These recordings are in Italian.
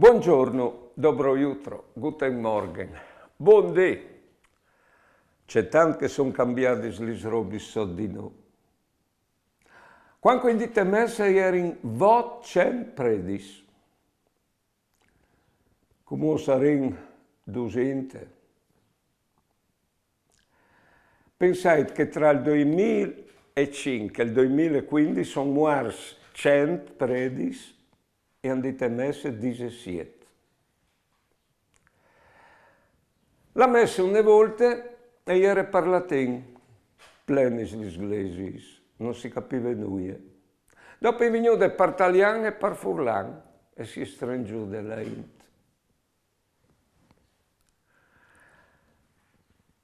Buongiorno, dobro jutro, guten Morgen, buon dì. C'è tanto che sono cambiati le robe so di noi. Quando dite messa ieri vot cent predis, come saranno 200? Pensate che tra il 2005 e il 2015 sono morti 100 predis e hanno dite messe 17. La messa una volta e ieri parlato in pleni gli inglesi, non si capiva nulla. Dopo è venuto per italiano e per furlan e si è strangiò della int.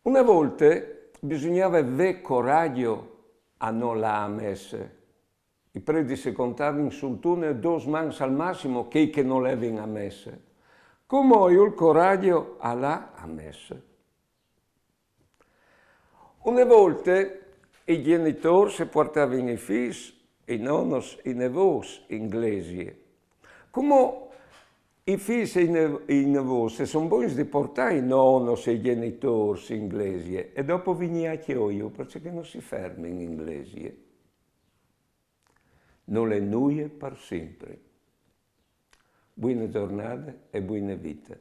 Una volta bisognava avere coraggio a non la messa. I preti si contavano sul turno 2 mani al massimo che non l'avevano a messa. Come ho il coraggio alla messa. Una volta i genitori si portavano i figli, i nonni, i nevoti inglesi. Come i figli e i nevoti sono buoni di portare i nonni e i genitori inglesi e dopo veniva io perché non si ferma in inglese. Non le nuie per sempre. Buona giornata e buona vita.